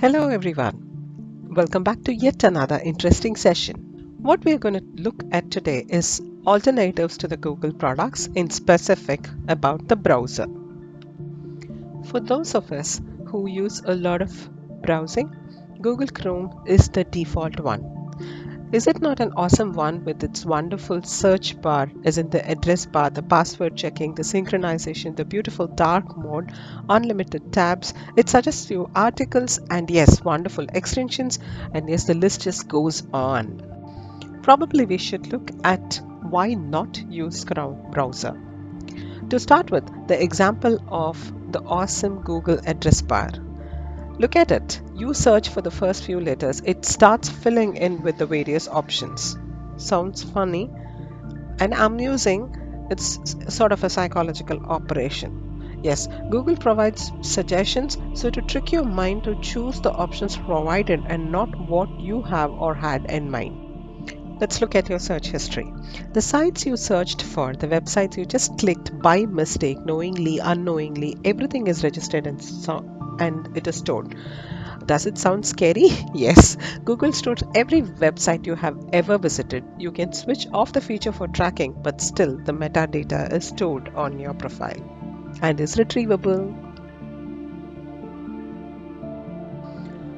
Hello everyone. Welcome back to yet another interesting session. What we're going to look at today is alternatives to the Google products, in specific about the browser. For those of us who use a lot of browsing, Google Chrome is the default one. Is it not an awesome one with its wonderful search bar, as in the address bar, the password checking, the synchronization, the beautiful dark mode, unlimited tabs? It suggests you articles and yes, wonderful extensions, and yes, the list just goes on. Probably we should look at why not use Chrome browser. To start with, the example of the awesome Google address bar. Look at it. You search for the first few letters, it starts filling in with the various options. Sounds funny and amusing. It's sort of a psychological operation. Yes, Google provides suggestions, so to trick your mind to choose the options provided and not what you have or had in mind. Let's look at your search history. The sites you searched for, the websites you just clicked by mistake, knowingly, unknowingly, everything is registered and it is stored. Does it sound scary? Yes. Google stores every website you have ever visited. You can switch off the feature for tracking, but still the metadata is stored on your profile and is retrievable.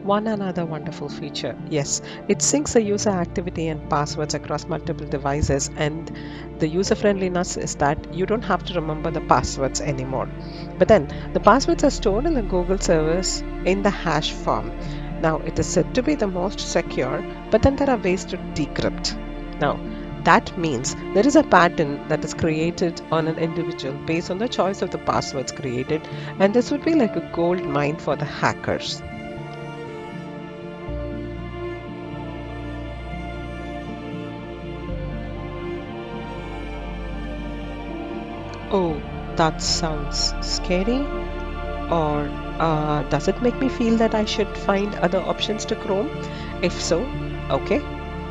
One another wonderful feature. Yes, it syncs the user activity and passwords across multiple devices, and the user friendliness is that you don't have to remember the passwords anymore. But then the passwords are stored in the Google servers in the hash form. Now it is said to be the most secure, but then there are ways to decrypt. Now that means there is a pattern that is created on an individual based on the choice of the passwords created, and this would be like a gold mine for the hackers. Oh, that sounds scary. Or does it make me feel that I should find other options to Chrome? If so, okay,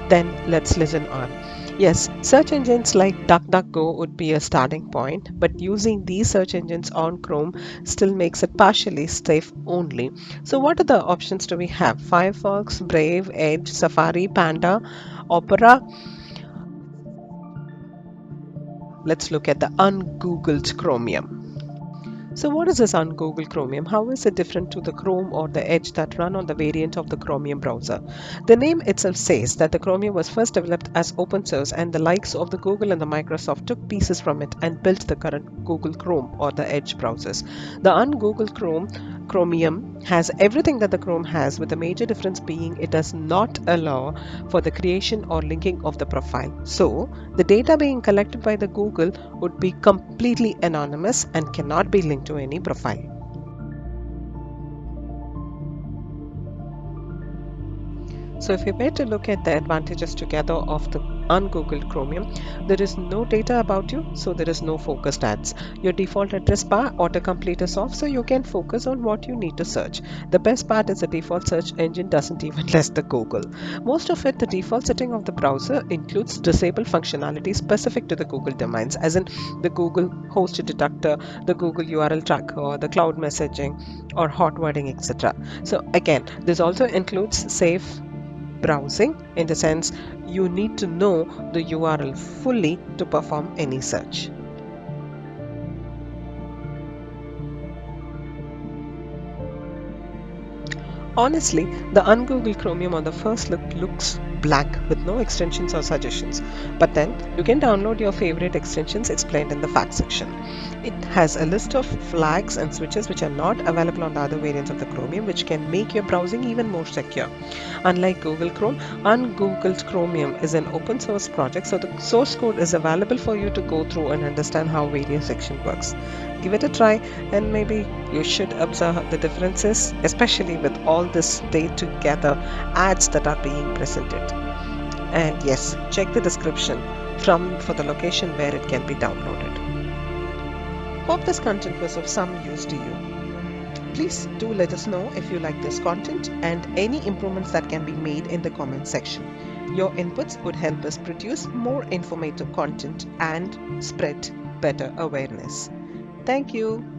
then let's listen on. Yes, search engines like DuckDuckGo would be a starting point, but using these search engines on Chrome still makes it partially safe only. So, what other options do we have? Firefox, Brave, Edge, Safari, Panda, Opera. Let's look at the ungoogled Chromium. So what is this on Google Chromium? How is it different to the Chrome or the Edge that run on the variant of the Chromium browser? The name itself says that the Chromium was first developed as open source, and the likes of the Google and the Microsoft took pieces from it and built the current Google Chrome or the Edge browsers. The ungoogled Chromium has everything that the Chrome has, with the major difference being it does not allow for the creation or linking of the profile. So the data being collected by the Google would be completely anonymous and cannot be linked to any profile. So if you were to look at the advantages together of the ungoogled Chromium, there is no data about you, so there is no focused ads. Your default address bar autocomplete is off, so you can focus on what you need to search. The best part is the default search engine doesn't even list the Google. Most of it, the default setting of the browser includes disable functionality specific to the Google domains, as in the Google host detector, the Google URL tracker, the cloud messaging, or hot wording, etc. So again, this also includes safe browsing, in the sense you need to know the URL fully to perform any search. Honestly, the ungoogled Chromium on the first look looks blank with no extensions or suggestions, but then you can download your favorite extensions explained in the facts section. It has a list of flags and switches which are not available on the other variants of the Chromium, which can make your browsing even more secure. Unlike Google Chrome, ungoogled Chromium is an open source project, so the source code is available for you to go through and understand how various section works. Give it a try, and maybe you should observe the differences, especially with all this stayed together ads that are being presented. And yes, check the description for the location where it can be downloaded. Hope this content was of some use to you. Please do let us know if you like this content and any improvements that can be made in the comment section. Your inputs would help us produce more informative content and spread better awareness. Thank you.